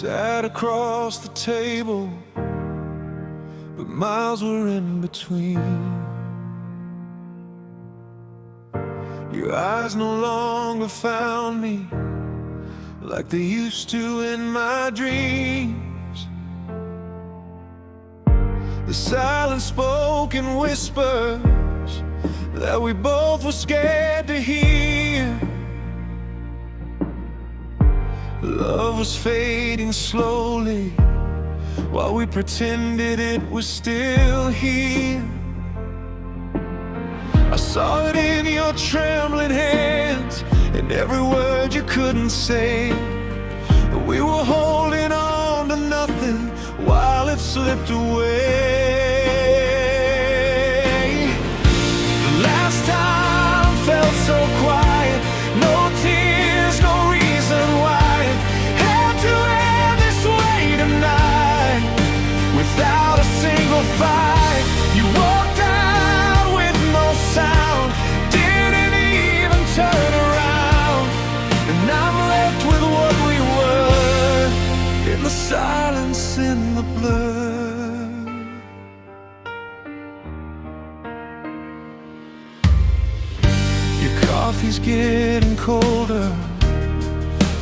sat across the table, but miles were in between. Your eyes no longer found me like they used to in my dreams. The silence spoke in whispers that we both were scared to hear. Love was fading slowly while we pretended it was still here. I saw it in your trembling hands, in every word you couldn't say. We were holding on to nothing while it slipped away. The last time felt so quiet, no tears, no reason why it had to end this way tonight. Without a single fight, you walked out with no sound, didn't even turn around, and I'm left with what we were in the silence, in the blur. Your coffee's getting colder,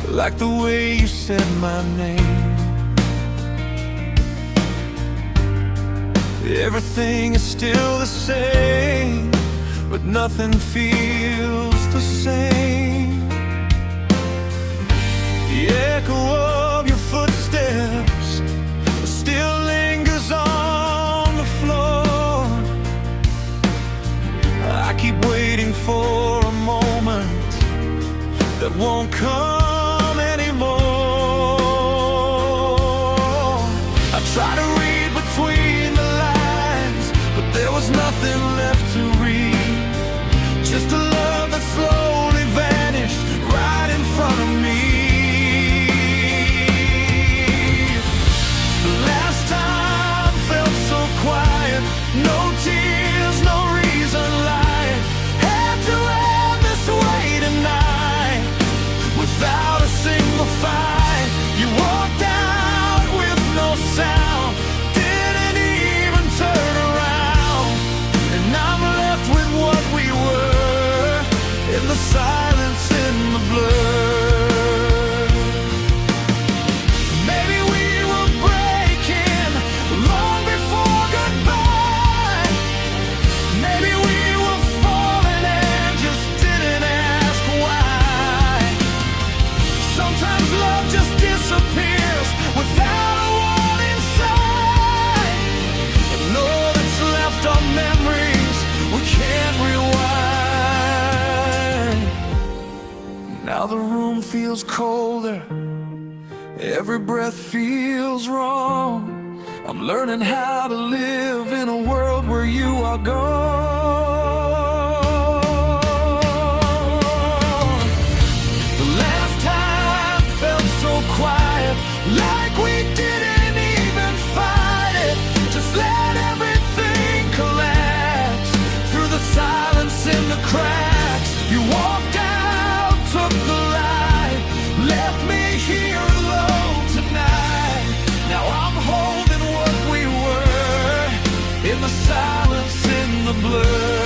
like the way you said my name. Everything is still the same, but nothing feels the same. The echo of your footsteps still lingers on the floor. I keep waiting for a moment that won't come anymore. I try to read between the lines, but there was nothing left to read. Just a love that slowly vanished right in front of me. The last time felt so quiet, no tears, no reason lying. Had to end this way tonight, without a single fight. You walked out with no sound, didn't even turn around, and I'm left with what we were in the silence, in the blur. Maybe we were breaking long before goodbye. Maybe we were falling and just didn't ask why. Sometimes love just disappears without a warning sign, and all that's left are memories we can't rewind. Now the room feels colder, every breath feels wrong. I'm learning how to live in a world where you are gone. The last time felt so quiet, like we didn't even fight it. Just let everything collapse through the silence in the cracks. You walked out, took the light, left me here alone tonight. Now I'm holding what we were in the silence, in the blur.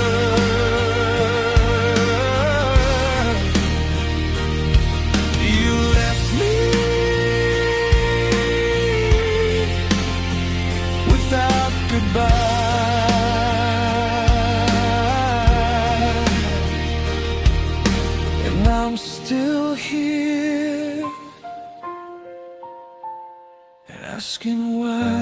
You left me without goodbye, and I'm still here and asking why.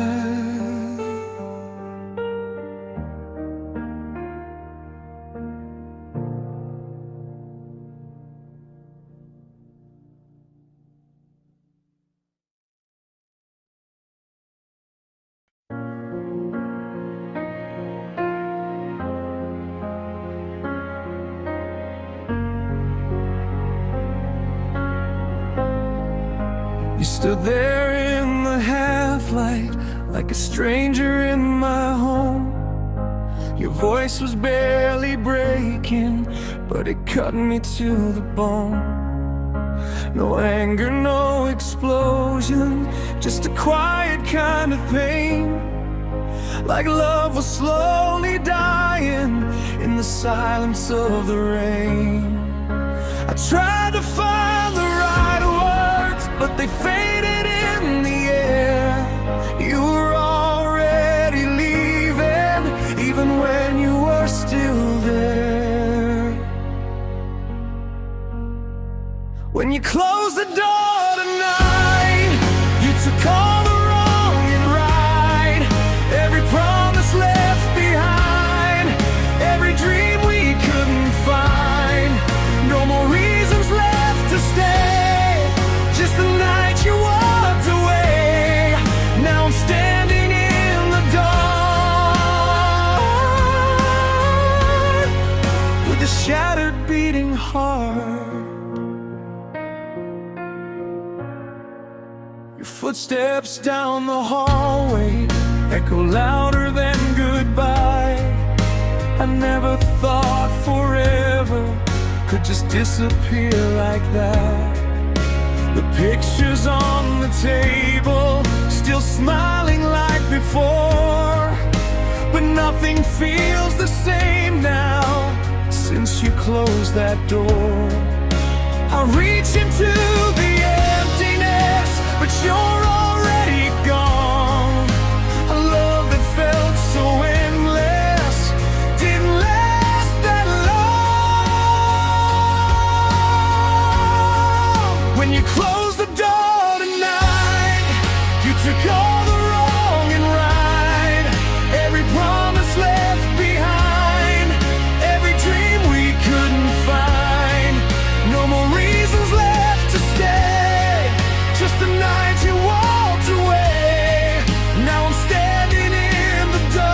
You stood there in the half-light, like a stranger in my home. Your voice was barely breaking, but it cut me to the bone. No anger, no explosion, just a quiet kind of pain. Like love was slowly dying in the silence of the rain. I tried to find the right words, but they faded in the air. You were already leaving, even when you were still there. When you closed the door tonight, you took all the wrong and right. Every promise left behind, every dream we couldn't find. No more reasons left to stay, just the night you walked away. Now I'm standing in the dark with a shattered beating heart. Your footsteps down the hallway echo louder than goodbye. I never thought forever could just disappear like that. The pictures on the table, still smiling like before, but nothing feels the same now since you closed that door. I reach into the emptiness, but you're already gone. A love that felt so endless didn't last that long. When you closed the door tonight, you took all the wrong and right. Every promise left behind, every dream we couldn't find. No more reasons left to stay, just the night you walked away. Now I'm standing in the dark.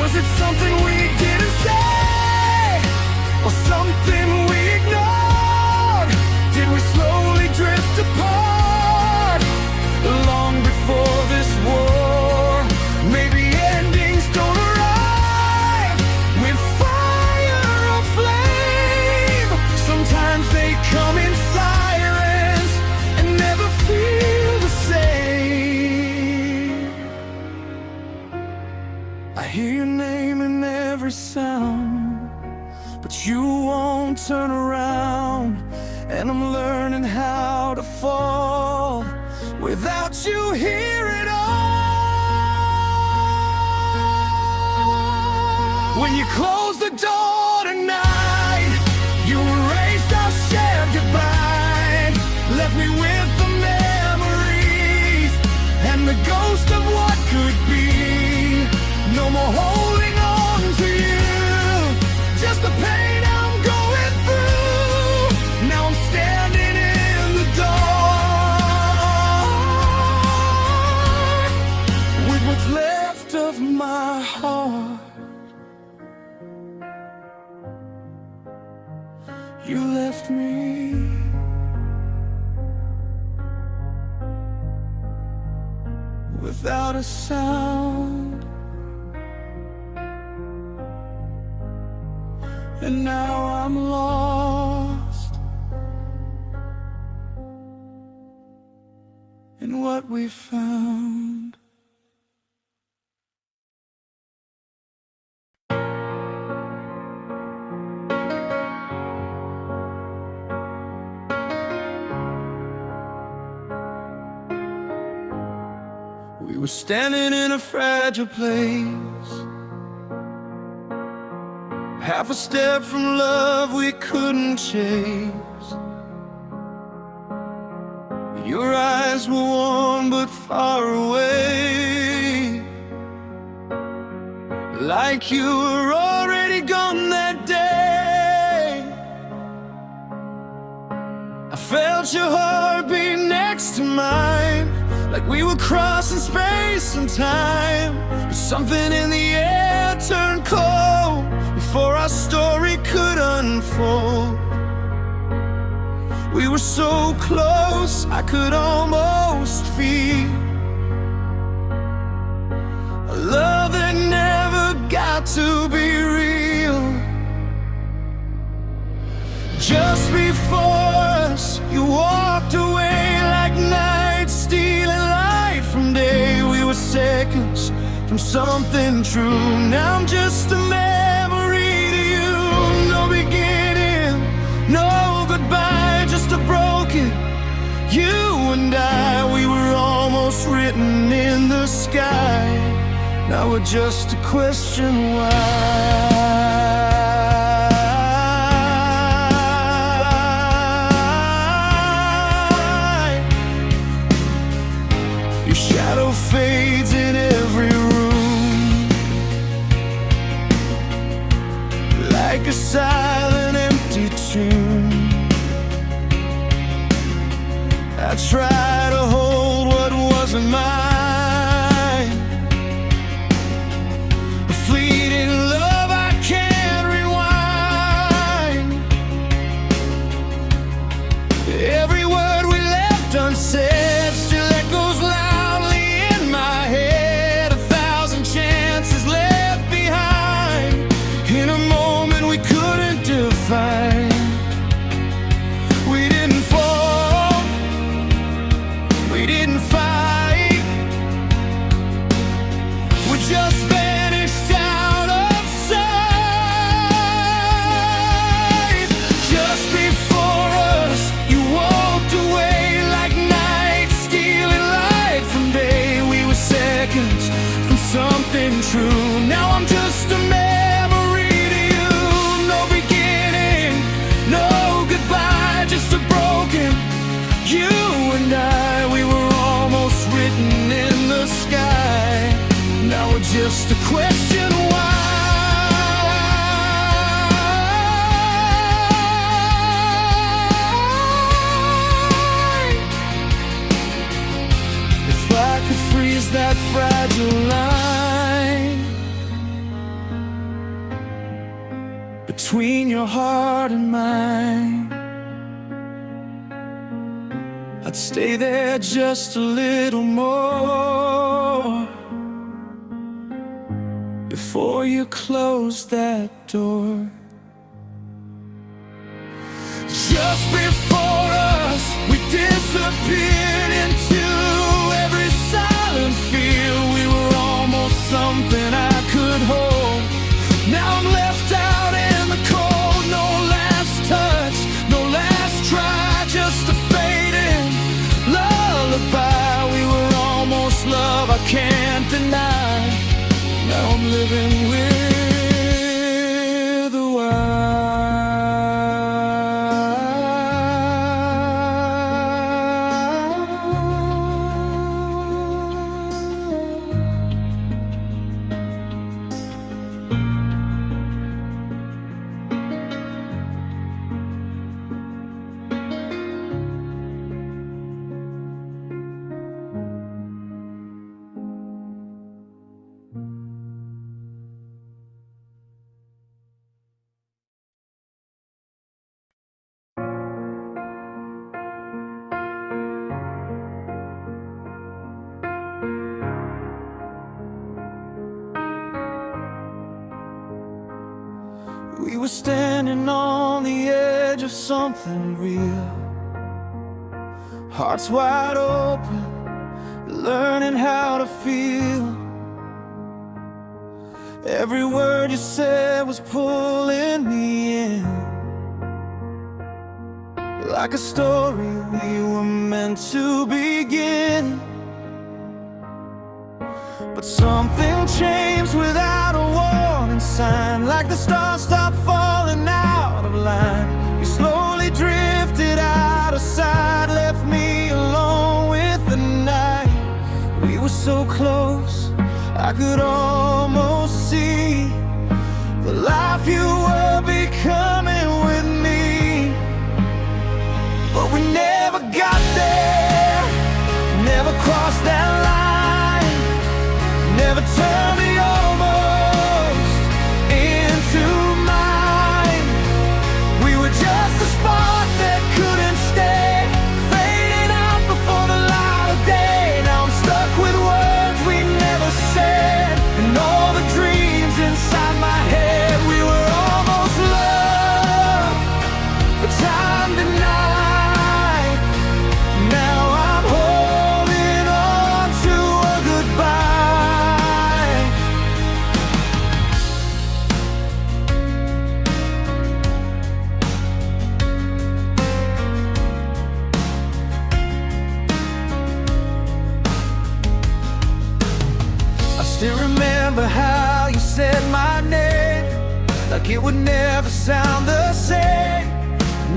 Was it something we didn't say, or something we ignored? Did we slowly drift apart long before this war? Maybe endings don't arrive with fire or flame. Sometimes they come in sirens and never feel the same. I hear your name in every sound, but you won't turn around. And I'm learning how to fall without you here at all. When you close the door tonight, you erased our shared goodbye, left me with the memories and the ghost of what could be. No more holding on to you, just the pain I'm going through. Now I'm standing in the dark with what's left of my heart. You left me without a sound, and now I'm lost in what we found. We were standing in a fragile place, half a step from love we couldn't chase. Your eyes were warm but far away, like you were already gone that day. I felt your heartbeat next to mine, like we were crossing space and time. But something in the air turned cold before our story could unfold. We were so close, I could almost feel a love that never got to be real. from something true. Now I'm just a memory to you. No beginning, no goodbye, just a broken you and I. We were almost written in the sky. Now we're just a question why. Shadow fades in every room, like a silent empty tomb. I try to hold what wasn't mine, a fleeting love I can't rewind. Every word we left unsaid still echoes loud in a moment we couldn't define. We didn't fall, we didn't fight, we just vanished out of sight. Just before us, you walked away like night, stealing light from day. We were seconds from something true. Now I'm just a man, just a broken you and I. We were almost written in the sky. Now we're just a question why. If I could freeze that fragile line between your heart and mine, I'd stay there just a little more before you close that door. Just before us, we disappeared into every silent field. We were almost something I could hold. Now I'm left out in the cold. No last touch, no last try, just a fading lullaby. We were almost love I can't deny. Now I'm living with a why. We were standing on the edge of something real, hearts wide open, learning how to feel. Every word you said was pulling me in, like a story we were meant to begin. But something changed without a warning sign, like the stars stopped falling out of line. You slowly drifted out of sight, left me alone with the night. We were so close, I could almost see the life you were becoming with me. But we never got there, never crossed that line, never turned me almost into mine. We were just a spark that couldn't stay, fading out before the light of day. Now I'm stuck with words we never said, and all the dreams inside my head. We were almost loved, but time denied. Now I'm holding on to a goodbye. remember how you said my name, like it would never sound the same.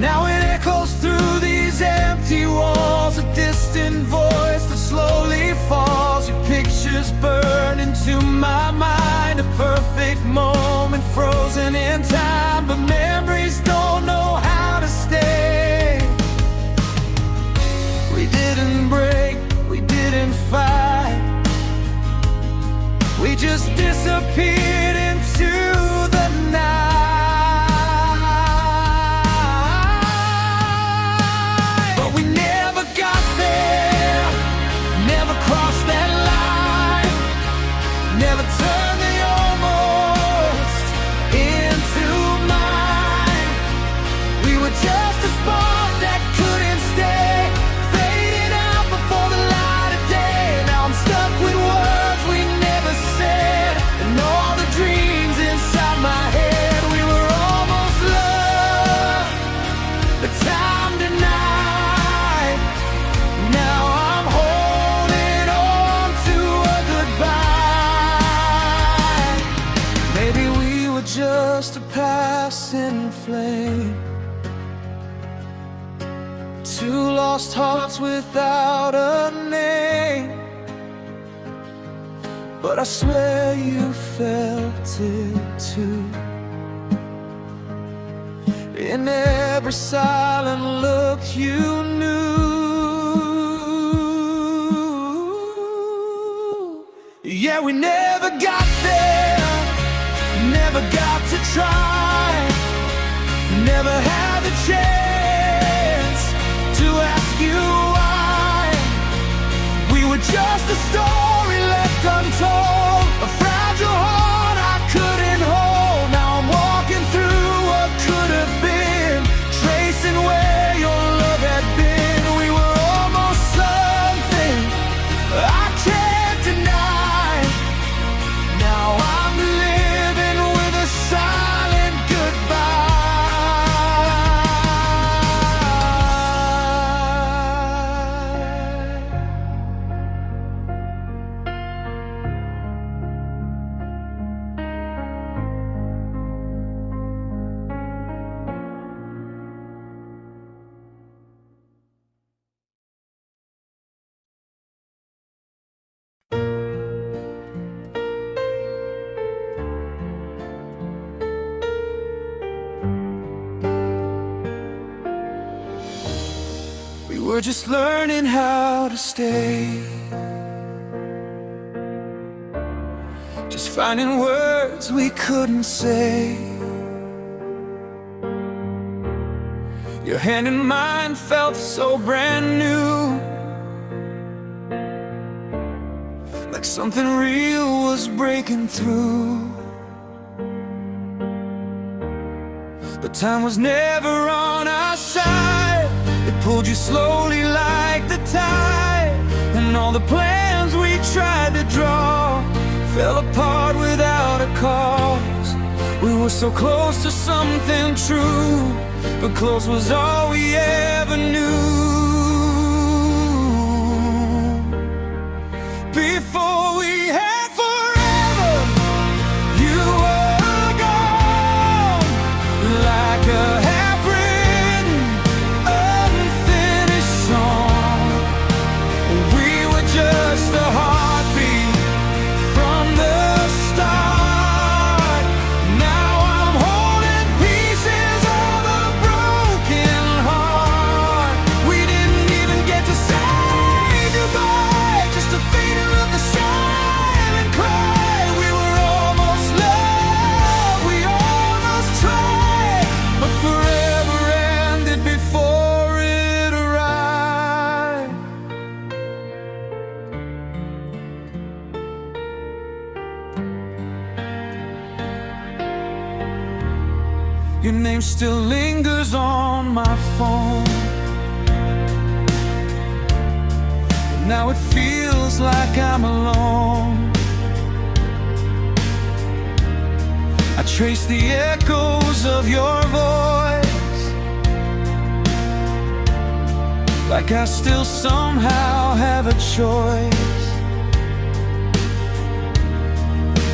Now it echoes through these empty walls, a distant voice that slowly falls. Your pictures burn into my mind, a perfect moment frozen in time. But memories don't know how to stay. We didn't break, we didn't fight, we just disappeared into the night. But we never got there, never crossed that line, never turned the almost into mine. We were just a spark that couldn't stay, fading out before the light of day. Now I'm stuck with words we never said, and all the dreams inside my head. We were almost loved, but time denied. Now I'm holding on to a goodbye. Maybe we were just a passing flame, two lost hearts without a name. But I swear you felt it too, in every silent look you knew. Yeah, we never got there, never got to try, never had the chance to ask you why. We were just a story left untold, a fragile heart I couldn't hold. Now I'm walking through what could have been, tracing where your love had been. We were almost something I can't deny. Now I'm living with a silent we're just learning how to stay, just finding words we couldn't say. Your hand in mine felt so brand new, like something real was breaking through. But time was never on our side, it pulled you slowly like the tide. And all the plans we tried to draw fell apart without a cause. We were so close to something true, but close was all we ever knew. Before we had forever, you were gone, like a half-written, unfinished song. We were just a heartbeat from the start. Now I'm holding pieces of a broken heart. We didn't even get to say goodbye, just a fading of the silent cry. We were almost loved, we almost tried, but forever ended before it arrived. Your name still lingers on my phone, but now it feels like I'm alone. I trace the echoes of your voice, like I still somehow have a choice.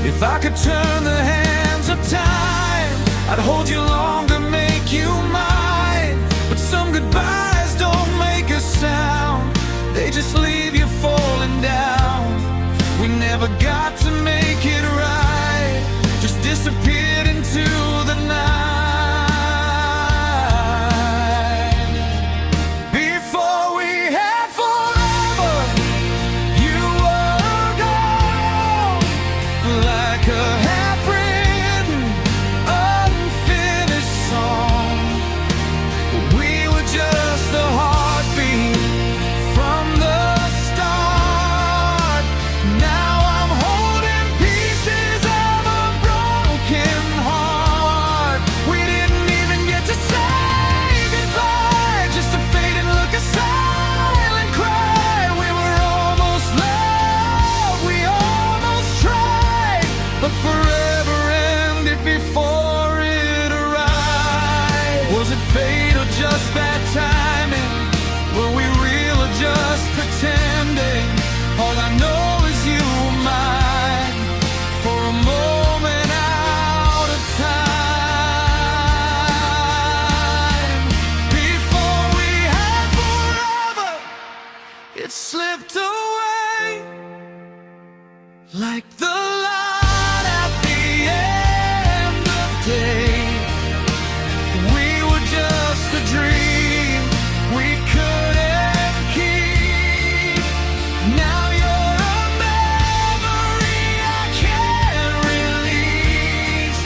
If I could turn the hands of time, I'd hold you longer, make you mine. But some goodbyes don't make a sound, they just leave you falling down. We never got to make it right, just disappeared into the night. Before we had forever, you were gone, like a half-written, unfinished song. We were just a heartbeat from the start. Now I'm holding pieces of a broken heart. We didn't even get to say goodbye, just a fading look, a silent cry. We were almost loved, we almost tried, but forever ended before it arrived. Was it fate or just bad timing? Were we real or just pretending? All I know is you were mine for a moment out of time. Before we had forever, it slipped away like the light at the end of day. We were just a dream we couldn't keep. Now you're a memory I can't release.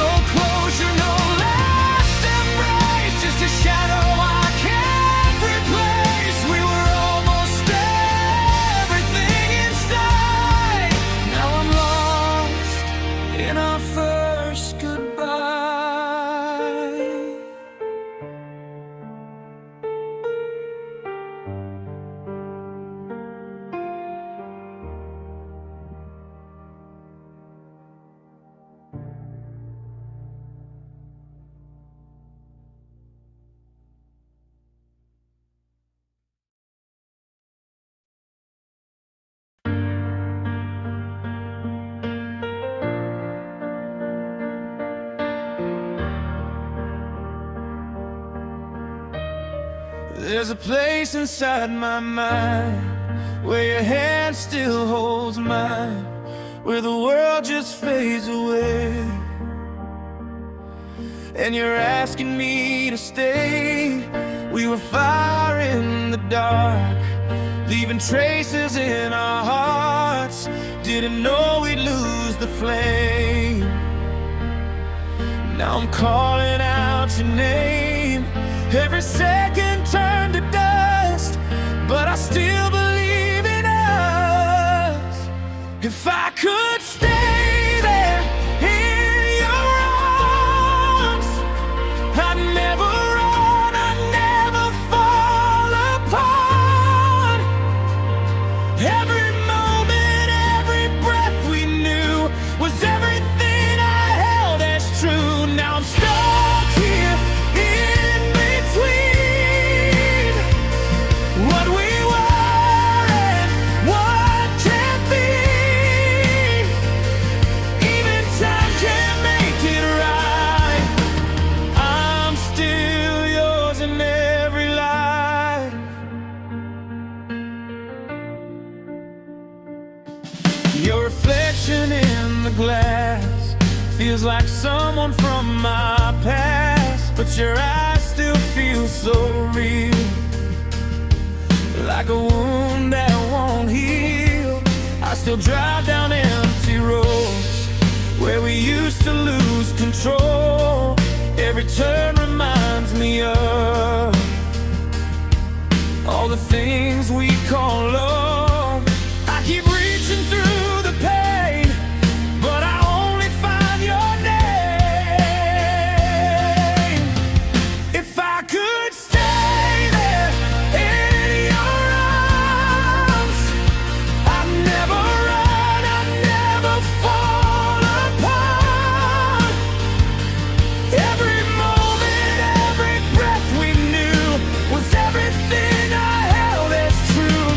No closure, no last embrace, just a shadow I can't replace. We were almost everything inside. Now I'm lost in our first goodbye. There's a place inside my mind where your hand still holds mine, where the world just fades away, and you're asking me to stay. We were fire in the dark, leaving traces in our hearts. Didn't know we'd lose the flame. Now I'm calling out your name. Every second turned to dust, but I still believe in us. If I could stay there in your arms, I'd never run, I'd never fall apart. Every moment, every breath we knew was everything I held as true. Now I'm stuck here in between what we were and what can't be. Even time can't make it right. I'm still yours in every life. Your reflection in the glass feels like someone from my past, but your eyes still feel so real, like a wound that won't heal. I still drive down empty roads where we used to lose control. Every turn reminds me of all the things we call love. I keep reaching through the pain, but I only find your name. If I could stay there in your arms, I'd never run, I'd never fall apart. Every moment, every breath we knew was everything I held as true.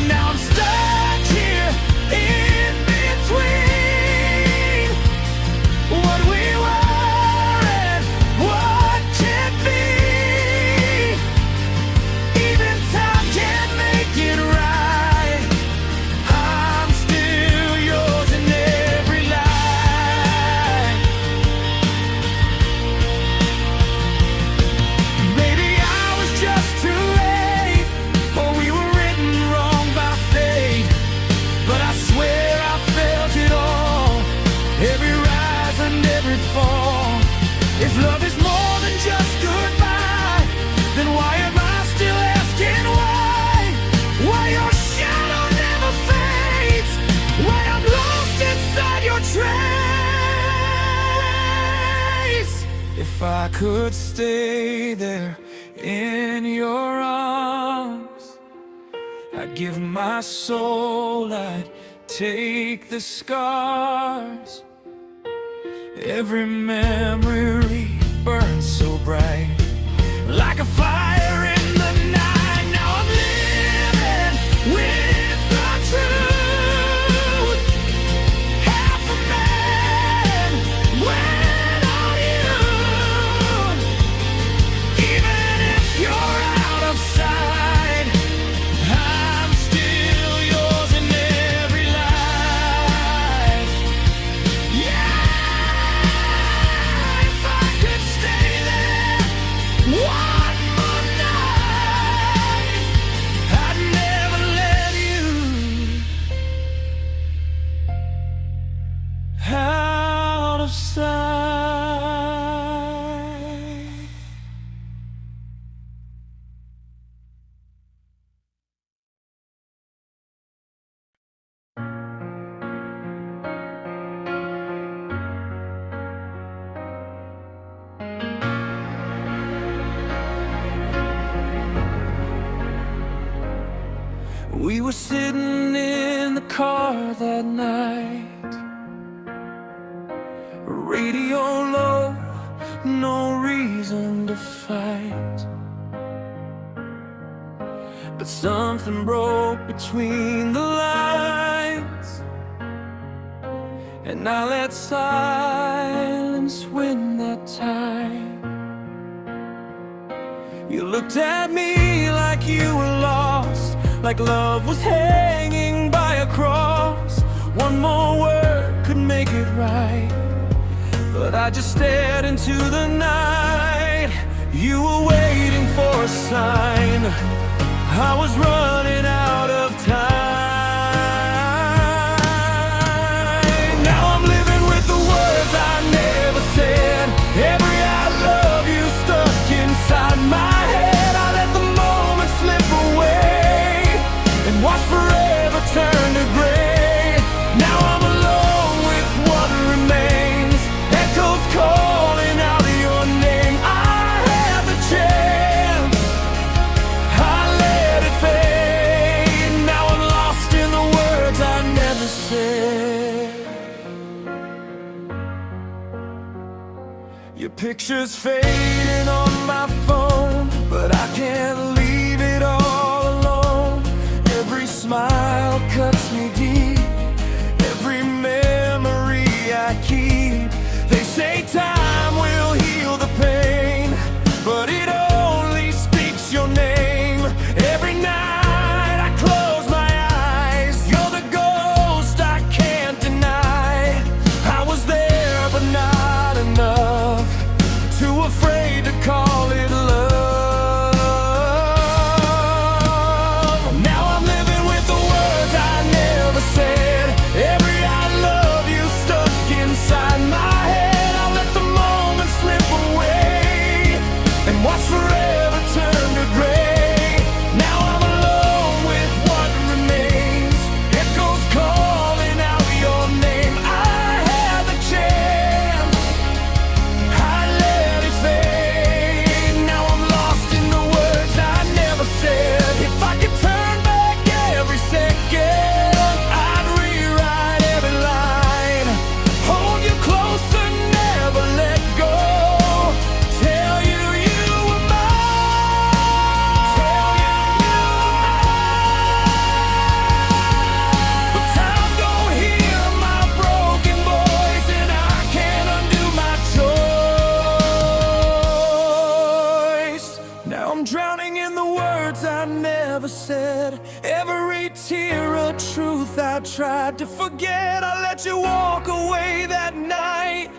If I could stay there in your arms, I'd give my soul, I'd take the scars. Every memory burns so bright, like a fire in the night. Now I'm living with the truth, half a man without you. Even if you're out of sight, I'm still yours in every life. Yeah, if I could stay there one more night, I'd never let you out of sight. We were sitting in the car that night, radio low, no reason to fight. But something broke between the lines, and I let silence win that time. You looked at me like you were lost, like love was hanging by a cross. One more word could make it right, but I just stared into the night. You were waiting for a sign, I was running out of time. Now I'm living with the words I never said. Every I love you stuck inside my head. I let the moment slip away and watch forever turn to gray. Now I'm alone with what remains, echoes calling out your name. I had the chance, I let it fade. Now I'm lost in the words I never said. Your picture's fading on my phone, but I can't leave it all alone. Every smile cuts me deep, every memory I keep. They say time will heal the pain, but it only speaks your name. Every night I close my eyes, you're the ghost I can't deny. I was there but not enough, too afraid to call it love. Now I'm living with the words I never said. Every I love you stuck inside my head. I let the moment slip away and watch forever turn to gray. Now I'm alone with what remains, echoes calling out your name. I had the chance, I let it fade. Now I'm lost in the words I never said. If I could turn back every second, I'd rewrite every line, hold you closer, never let go, tell you you were mine, tell you you were mine. But time don't hear my broken voice, and I can't undo my choice. Now I'm drowning in the words I never said. Every tear a truth I tried to forget. I let you walk away that night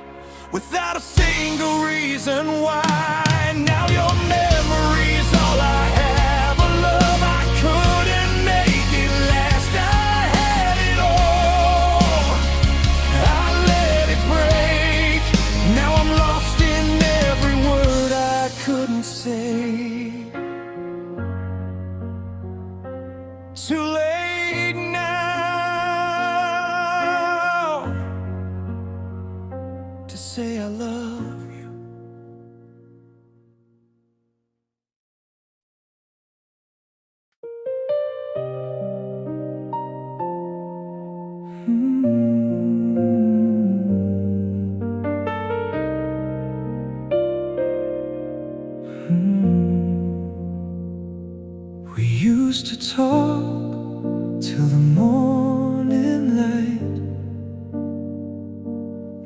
without a single reason why. Now your memory's all I have, a love I couldn't make it last. I had it all, I let it break. Now I'm lost in every word I couldn't say. Too late now to say I love you. till the morning light.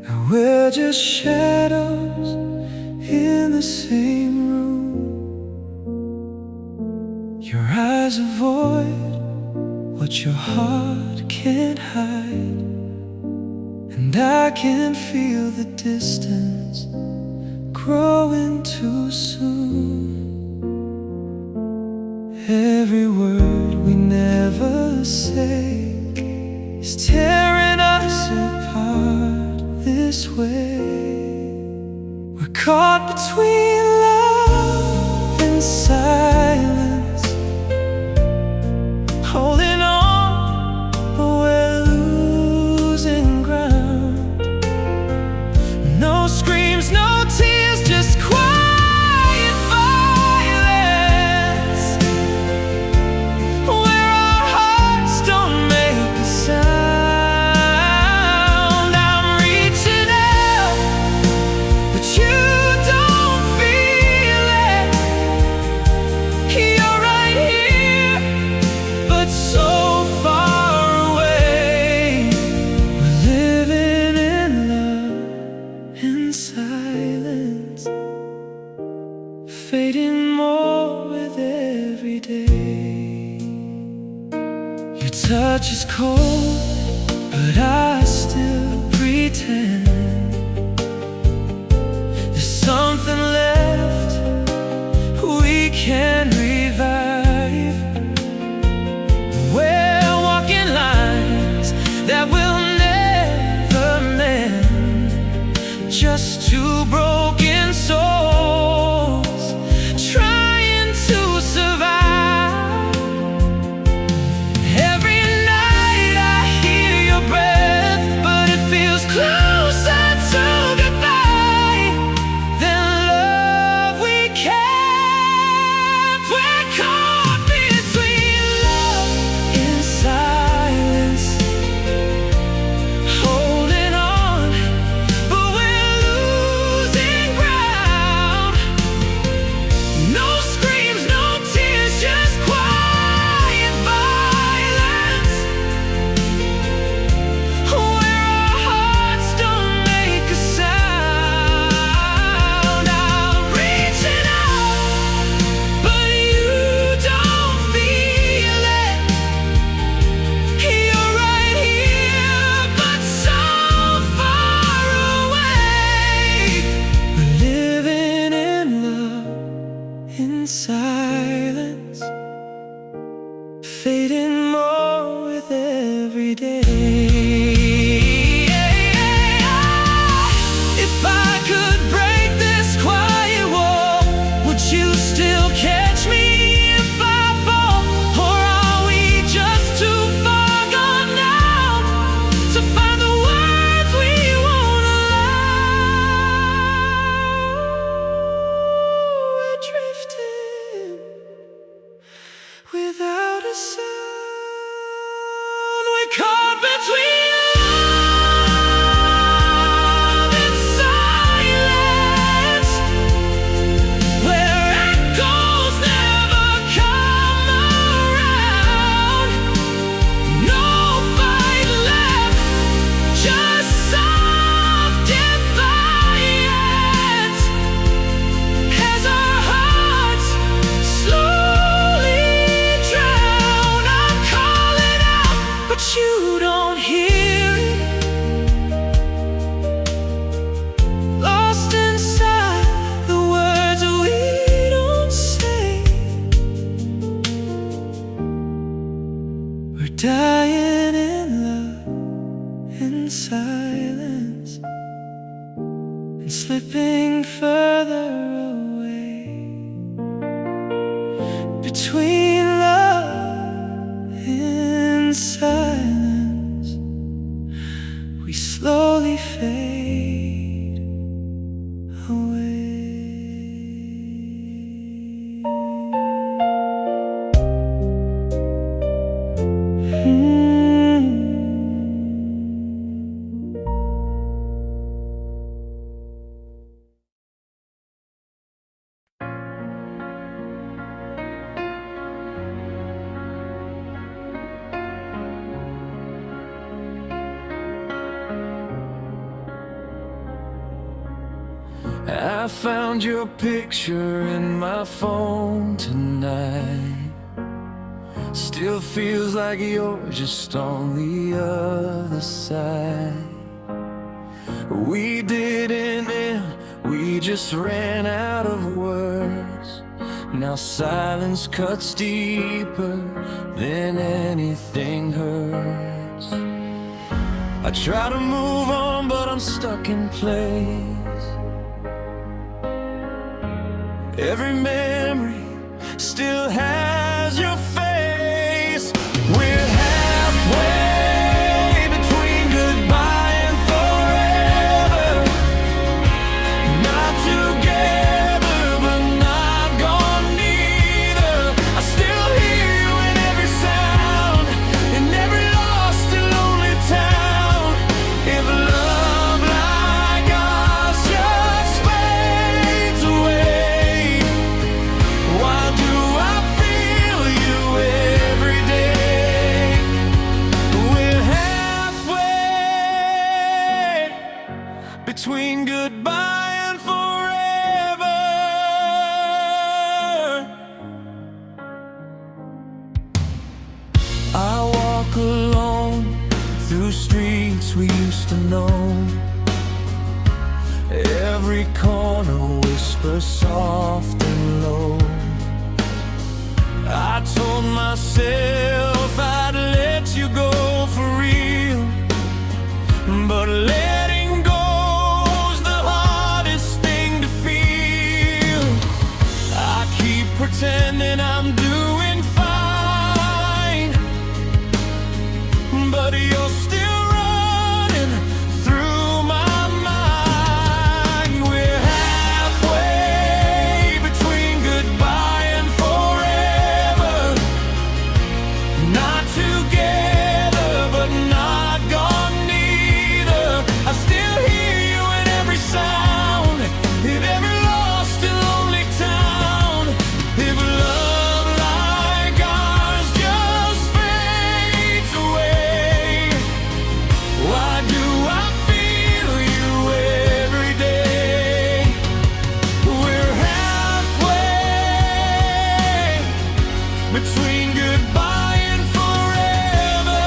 Now we're just shadows in the same room. Your eyes avoid what your heart can't hide, and I can feel the distance growing too soon. Every word we never say is tearing us apart this way. We're caught between love and silence, holding on, but we're losing ground. No screams, no tears, just quiet violence, where our hearts don't make a sound. I'm reaching out, but you don't feel it. You're right here, but so far away. We're living in love in silence, fading more with every day. Your touch is cold, but I still pretend there's something left we can revive. We're walking lines that will never mend, just two broken souls trying to survive. Every night I hear your breath, but it feels closer to goodbye than love we kept. We're caught between love and silence, holding on, but we're losing ground. No screams, no tears, just quiet violence, where our hearts don't make a sound. I'm reaching out, but you don't feel it. You're right here, but so far away. We're living in love in silence, fading more with every day. If I could break this quiet wall, would you still catch me if I fall? Or are we just too far gone now to find the words we won't allow? We're drifting without a sound. We're caught between love and silence, where echoes never come around. No fight left, just soft defiance, as our hearts slowly drown. I'm calling out, but you don't hear it. Lost inside the words we don't say. We're dying in love in silence, and slipping further away. Between love and silence, we slowly fade away. I found your picture in my phone tonight. Still feels like you're just on the other side. We didn't end, we just ran out of words. Now silence cuts deeper than anything hurts. I try to move on, but I'm stuck in place. Every memory still has your face. We're halfway between goodbye and forever. Not together, but not gone neither. I still hear you in every sound, in every lost and lonely town. If love like ours just fades away, why do I feel you every day? We're halfway between goodbye and forever. I walk alone through streets we used to know. Every corner whispers soft and low. I told myself I'd let you go for real, but letting go's the hardest thing to feel. I keep pretending I'm doing fine, but you're still running through my mind. We're halfway between goodbye and forever. Not together, but not gone neither. I still hear you in every sound, in every lost and lonely town. If love like ours just fades away, why do I feel you every day? We're halfway between goodbye and forever.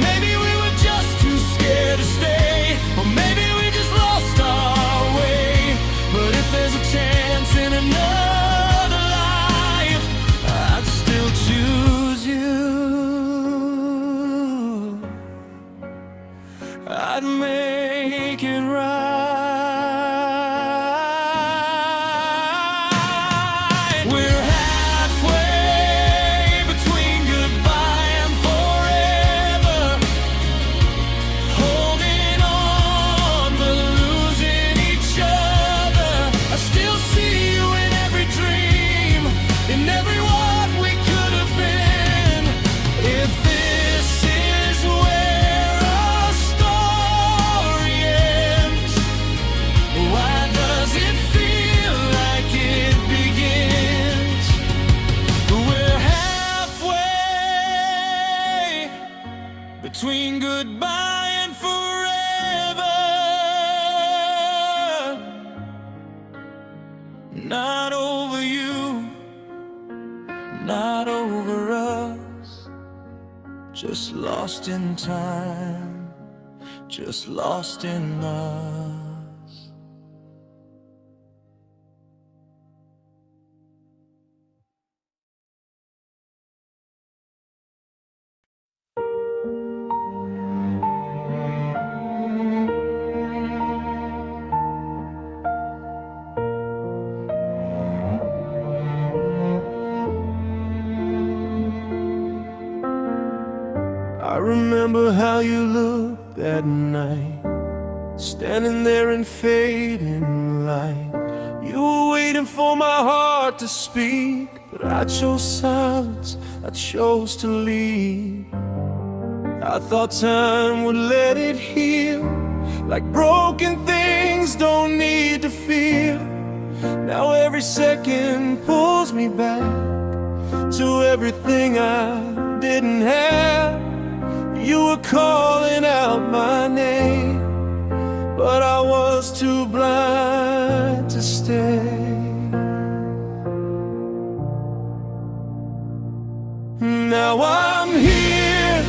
Maybe we were just too scared to stay, or maybe we just lost our way. But if there's a chance in another life, I'd still choose you. I'd make it right. We're halfway between goodbye and forever. Holding on but losing each other. I still see you in every dream, in every what we could have been. If this is where our story ends, why does it feel like it begins? We're halfway between goodbye and forever. Not over you, not over us. Just lost in time, just lost in us. I remember how you looked that night, standing there in fading light. You were waiting for my heart to speak, but I chose silence, I chose to leave. I thought time would let it heal, like broken things don't need to feel. Now every second pulls me back to everything I didn't have. You were calling out my name, but I was too blind to stay. Now I'm here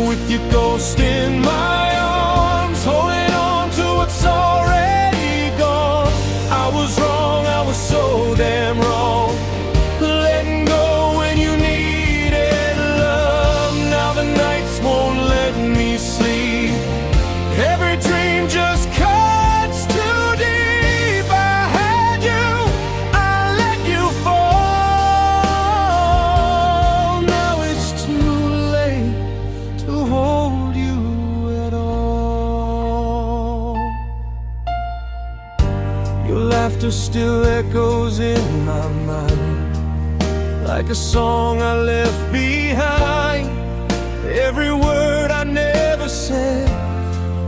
with your ghost in my arms, holding on to what's already gone. I was wrong, I was so damn wrong, letting go when you needed love. Now the nights won't let me sleep, every dream just cuts too deep. I had you, I let you fall. Now it's too late to hold you at all. Your laughter still echoes in my mind, like a song I left behind. Every word I never said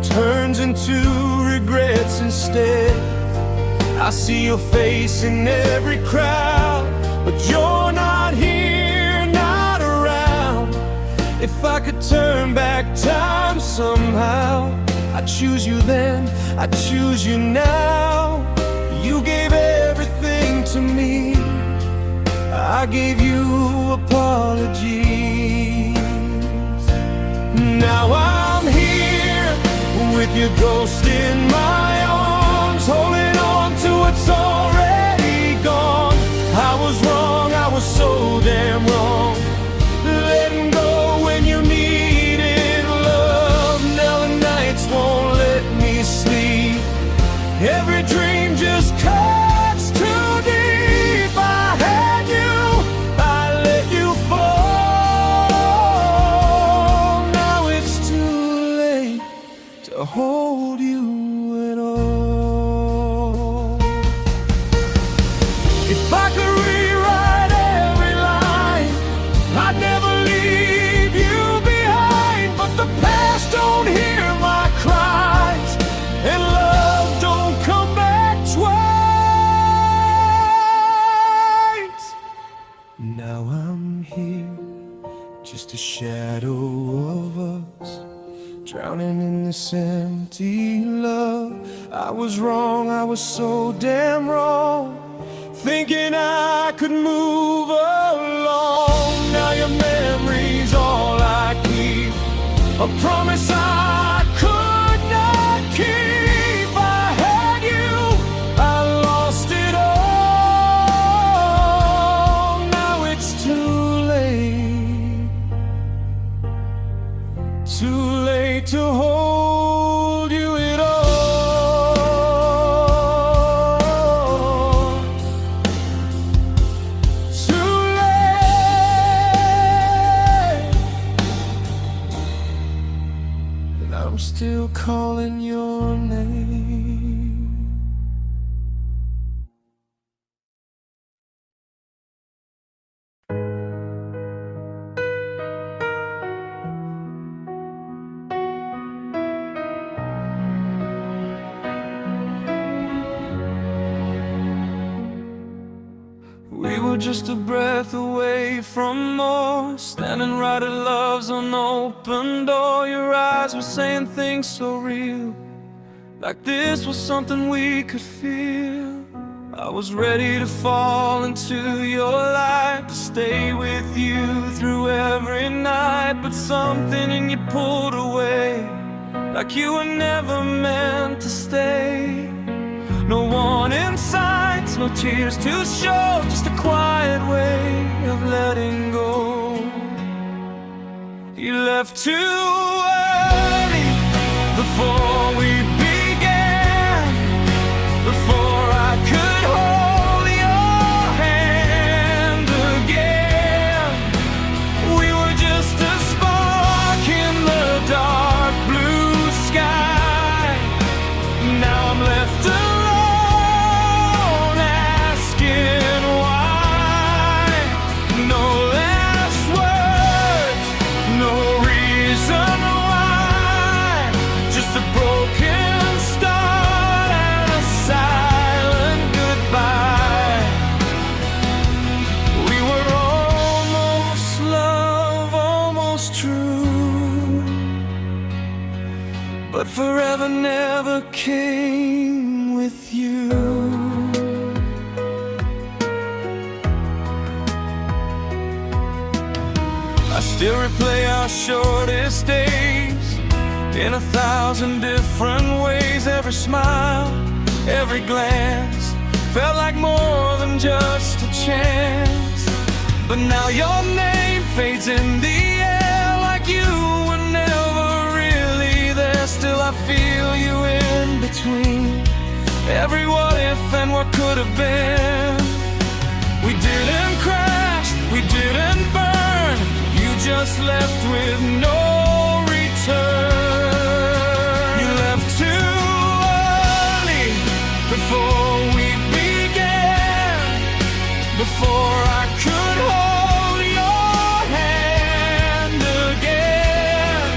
turns into regrets instead. I see your face in every crowd, but you're not here, not around. If I could turn back time somehow, I'd choose you then, I'd choose you now. You gave everything to me, I gave you apologies. Now I'm here with your ghost in my arms, holding on to what's already gone. I was wrong, I was so damn wrong, letting go when you needed love. Now the nights won't let me sleep, every dream just cuts too deep. I had you, I let you fall. Now it's too late to hold you at all. If I could rewrite every line, I'd never leave you behind. But the past don't hear my cries, and love don't come back twice. Now I'm here, just a shadow of us, drowning in this empty love. I was wrong, I was so damn wrong, thinking I could move along. Now your memory's all I keep, a promise I could not keep. I had you, I lost it all. Now it's too late to hold you at all. Too late, and I'm still calling your name. We were just a breath away from more, standing right at love's unopened door. Your eyes were saying things so real, like this was something we could feel. I was ready to fall into your light, to stay with you through every night. But something in you pulled away, like you were never meant to stay. No warning signs, no tears to show, just a quiet way of letting go. You left too early, before we began, before I could hold your hand again. We were just a spark in the dark blue sky. Now I'm left alone, asking why. No last words, no reason I still replay our shortest days in 1,000 different ways. Every smile, every glance felt like more than just a chance. But now your name fades in the air like you were never really there. Still I feel you in between every what if and what could have been. We didn't crash, we didn't burn, you just left with no return. You left too early before we began, before I could hold your hand again.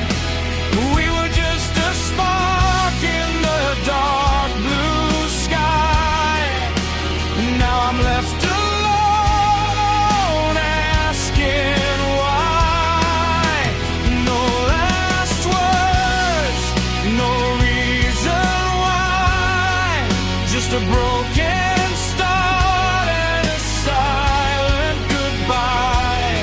We were just a spark in the dark blue sky. Now I'm left alone asking why. No last words, no reason why. Just a broken start and a silent goodbye.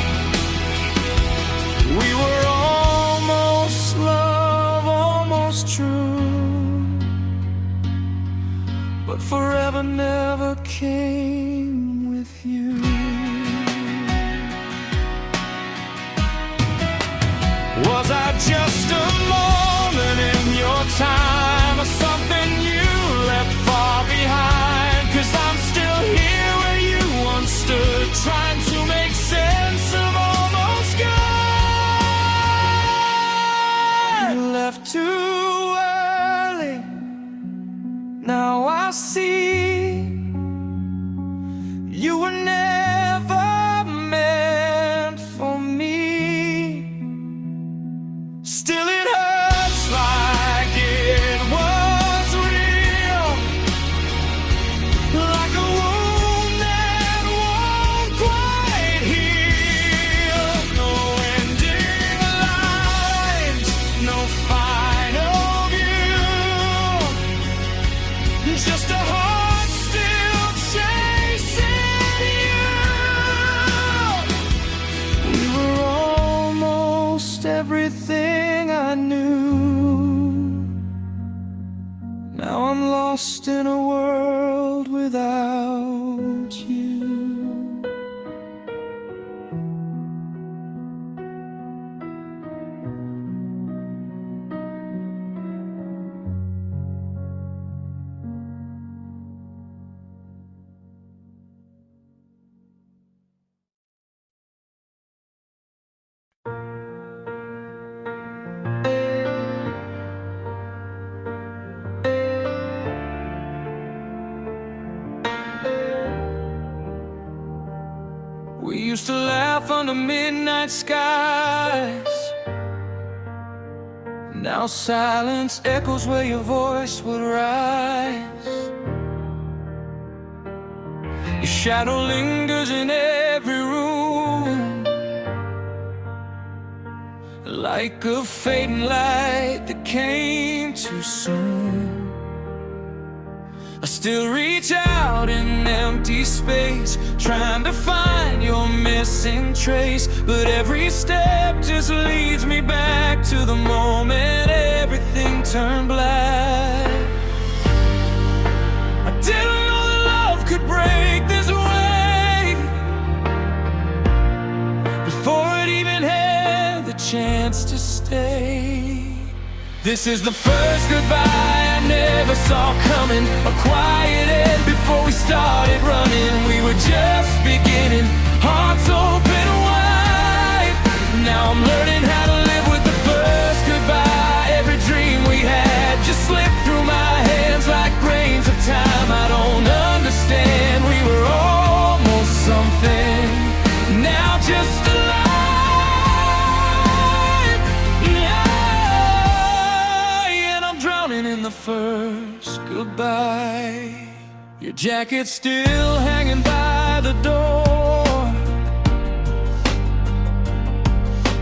We were almost love, almost true, but forever never came with you. Was I just a moment in your time, or something you left far behind? 'Cause I'm still here where you once stood, trying to make sense of almost gone. You left too early, now I see you were never meant for me. Still it hurts like it was real, like a wound that won't quite heal. No ending lines, no final view, just a heart still chasing you. We were almost everything I knew. Now I'm lost in a world without you. We used to laugh under midnight skies. Now silence echoes where your voice would rise. Your shadow lingers in every room, like a fading light that came too soon. I still reach out in empty space, trying to find your missing trace. But every step just leads me back to the moment everything turned black. I didn't know that love could break this way before it even had the chance to stay. This is the first goodbye I never saw coming, a quiet end before we started running. We were just beginning, hearts open wide. Now I'm learning how to live with the first goodbye. Every dream we had just slipped through my hands like grains of time. I don't understand, we were almost something, now just alive. In the first goodbye. Your jacket's still hanging by the door,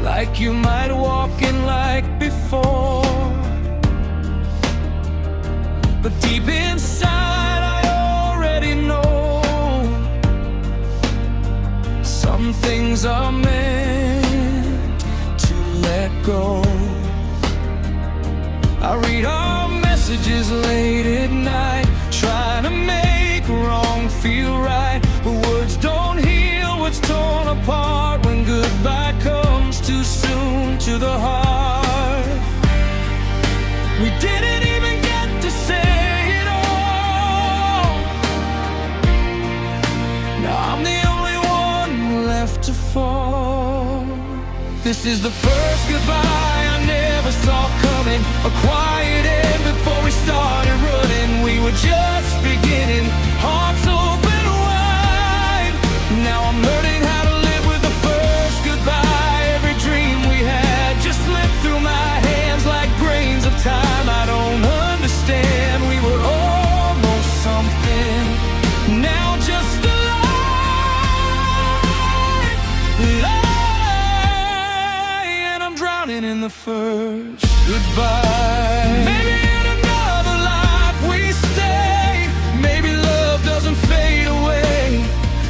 like you might walk in like before. But deep inside I already know some things are meant let go. I read our messages late at night, trying to make wrong feel right, but words don't heal what's torn apart when goodbye comes too soon to the heart. We didn't even get to say it all. Now I'm the only one left to fall. This is the first goodbye I never saw coming, a quiet end before we started running. We were just beginning, hearts open wide. Now I'm learning how to live with the first goodbye. Every dream we had just slipped through my hands like grains of time. I don't understand, we were almost something, now just a lie, and I'm drowning in the first goodbye. Maybe in another life we stay, maybe love doesn't fade away,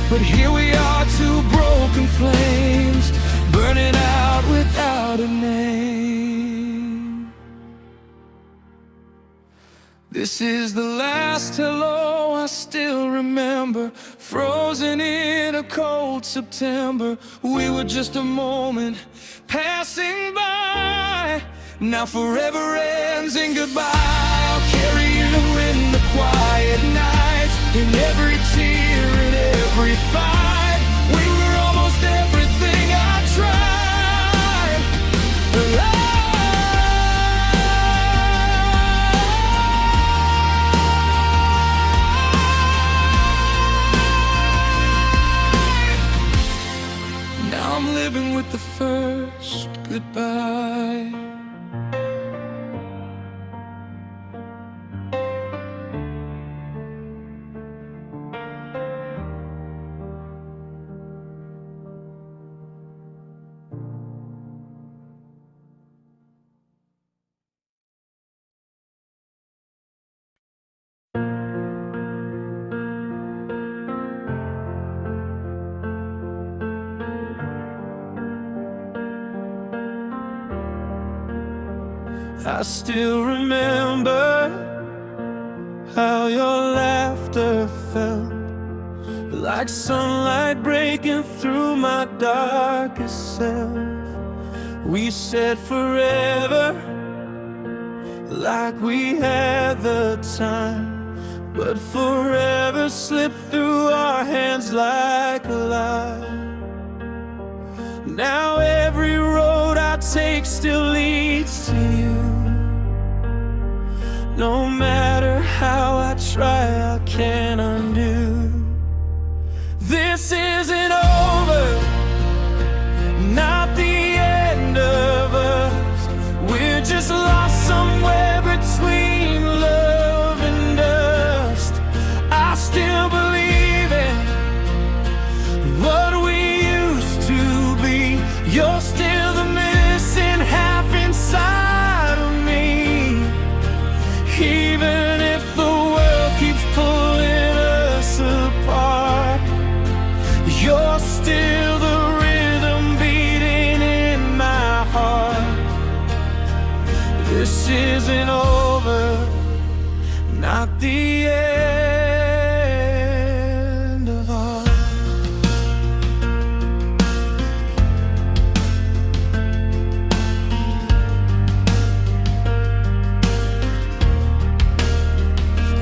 but here we are, two broken flames, burning out without a name. This is the last hello I still remember, frozen in a cold September. We were just a moment passing by, now forever ends in goodbye. I'll carry you in the quiet nights, in every tear, in every fight. We were almost everything I tried. Now I'm living with the first goodbye. I still remember how your laughter felt like sunlight breaking through my darkest self. We said forever, like we had the time, but forever slipped through our hands like a lie. Now every road I take still leads to you. No matter how I try, I can't undo. This isn't over, not the end of us. We're just lost somewhere between love and dust. I still believe in what we used to be. You're still the missing half inside of me. Even if the world keeps pulling us apart, you're still the rhythm beating in my heart. This isn't over, not the end of us.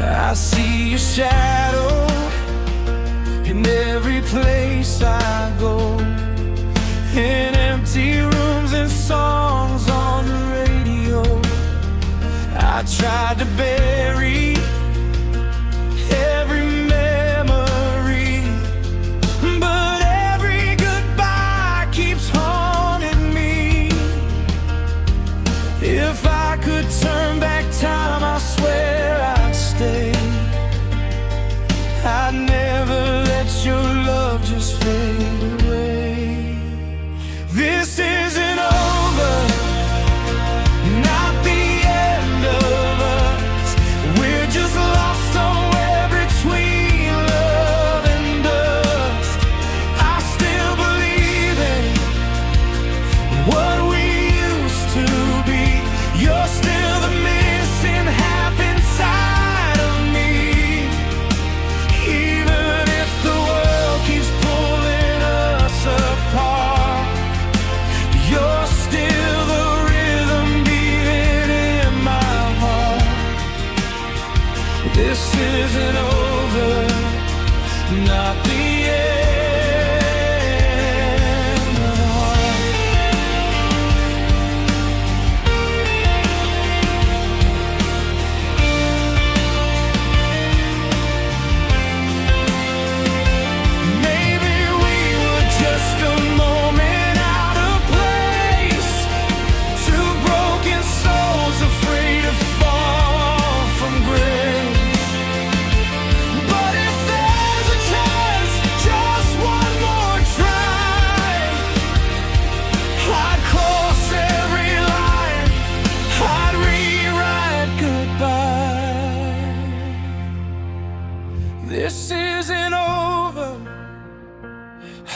I see your shadow in every place I go, in empty rooms and songs on the radio. I tried to bury every memory, but every goodbye keeps haunting me. If I could turn back time, I swear I'd stay. I'd never let your love just fade away. This isn't over, not the end of us. We're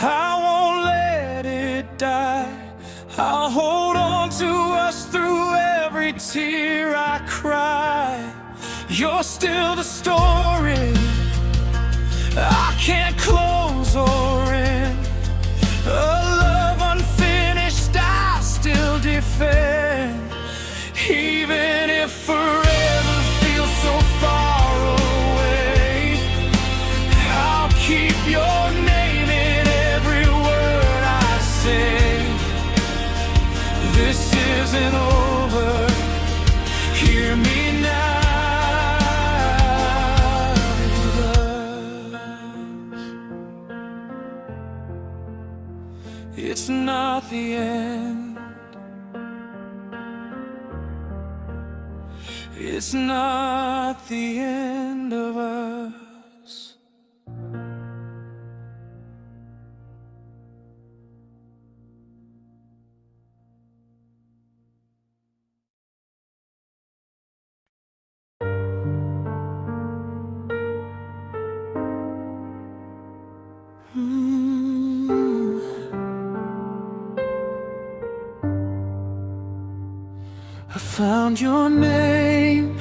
I won't let it die. I'll hold on to us through every tear I cry. You're still the story I can't close or end. A love unfinished I still defend. Even if forever feels so far away, I'll keep your name in every word I say. This isn't over, hear me now. It's not the end. It's not the end of us. I found your name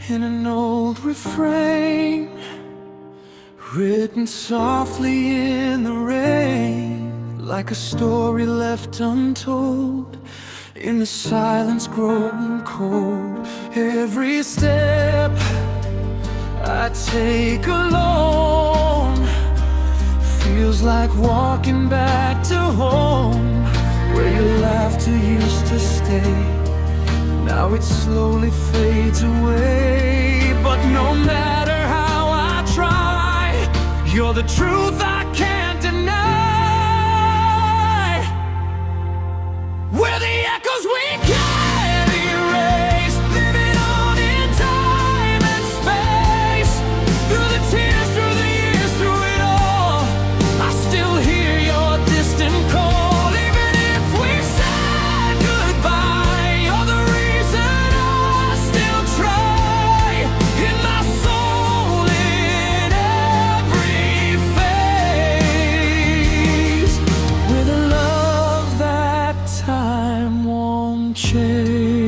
in an old refrain, written softly in the rain, like a story left untold, in the silence growing cold. Every step I take alone feels like walking back to home, where your laughter used to stay. Now it slowly fades away, but no matter how I try, you're the truth I can't deny. We're the echoes we can't erase, living on in time and space. Through the tears, through the years, through it all, I still hear your distant call. Even if we said goodbye, you're the reason I still try. In my soul, in every phase, with a love that time won't change.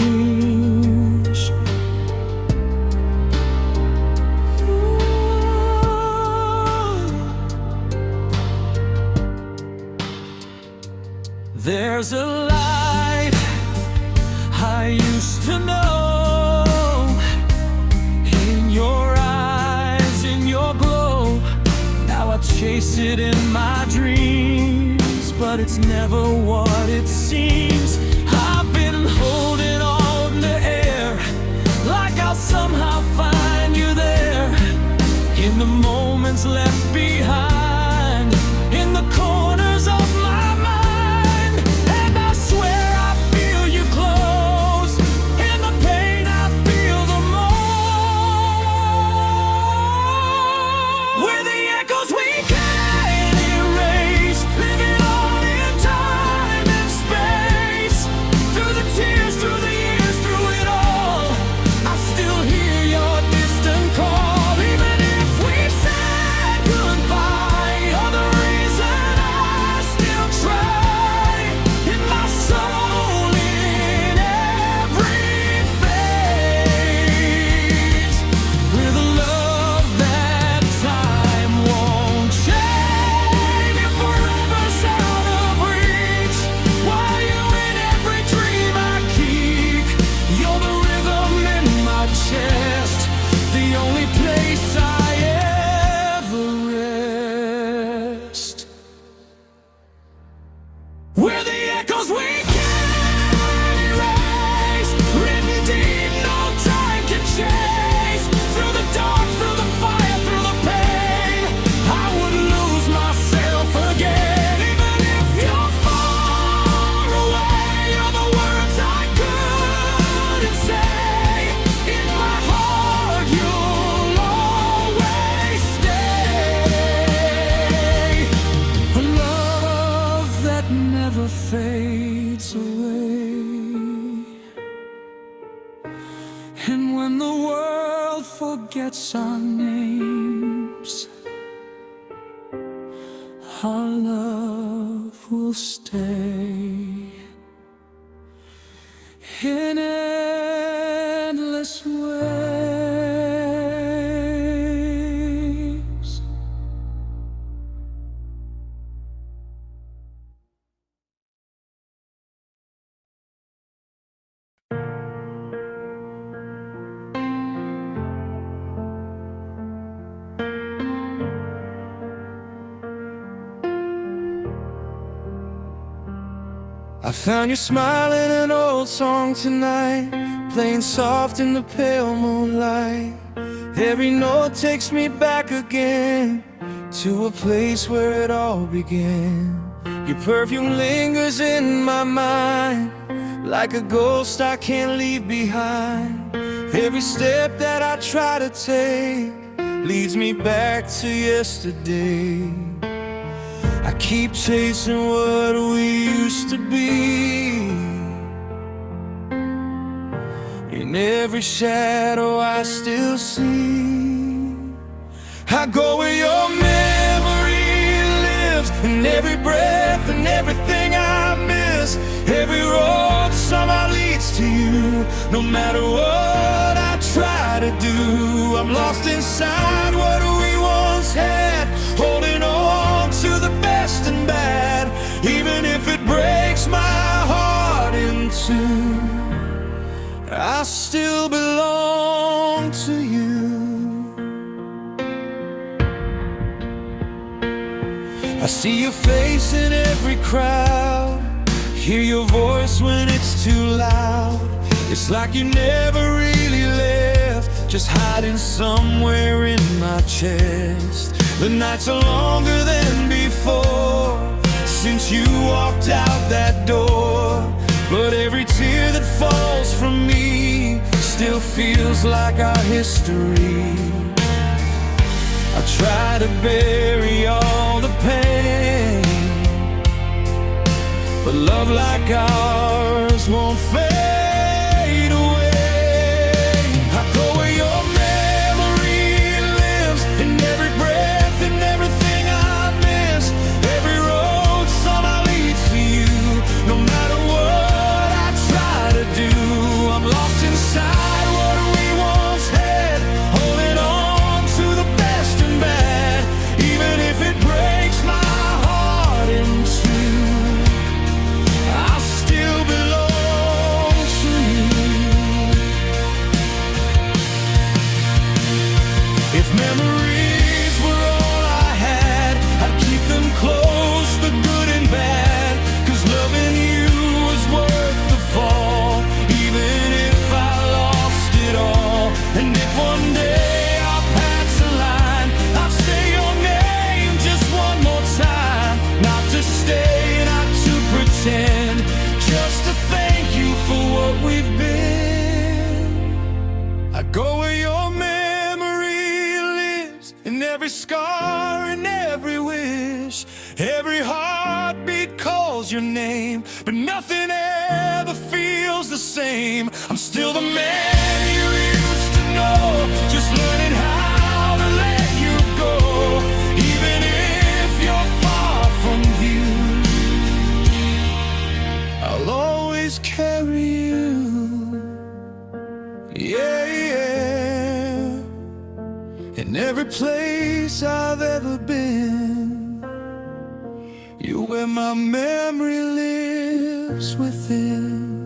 There's a light I used to know, in your eyes, in your glow. Now I chase it in my dreams, but it's never what it seems. I've been holding on to air, like I'll somehow find you there, in the moments left behind, in the corners of my mind. And I swear I feel you close, in the pain I feel the most. We're the echoes we can't erase, living on in time and space. Through the tears, through the years, through it all, I still hear your distant call. Even if we've said goodbye, you're the reason I still try. In my soul, in every phase, with a love that time won't change. If forever's out of reach, while you in every dream I keep, you're the rhythm in my chest, the only place I ever rest. We're the echoes we can't erase, written deep, no time can chase. Through the dark, through the fire, through the pain, I would lose myself again. Even if you're far away, you're the words I couldn't say. In my heart, you'll always stay. A love that never fades away. And when the world forgets our names, our love will stay in endless waves. I found you smiling an old song tonight, playing soft in the pale moonlight. Every note takes me back again to a place where it all began. Your perfume lingers in my mind, like a ghost I can't leave behind. Every step that I try to take leads me back to yesterday. I keep chasing what we used to be. In every shadow I still see. I go where your memory lives, in every breath and everything I miss. Every road somehow leads to you. No matter what I try to do, I'm lost inside what we once had, holding on to the best and bad, even if it breaks my heart in two. I still belong to you. I see your face in every crowd, hear your voice when it's too loud. It's like you never really left, just hiding somewhere in my chest. The nights are longer than before since you walked out that door, but every tear that falls from me still feels like our history. I try to bury all the pain, but love like ours won't fade away. I go where your memory lives, in every breath and everything I miss. Every road somehow leads to you. No matter what I try to do, I'm lost inside what we once had, holding on to the best and bad, even if it breaks my heart in two. I still belong to you. If memories were all I had, I'd keep them close, the good and bad, 'cause loving you was worth the fall, even if I lost it all. And if one day our paths align, I'll say your name just one more time, not to stay, not to pretend, just to thank you for what we've been. I go where your memory lives, in every scar and every wish. Every heartbeat calls your name, but nothing ever feels the same. I'm still the man you used to know, just learning how to let you go. Even if you're far from view, I'll always carry you. Yeah, yeah. In every place I've ever been, you're where my memory lives within.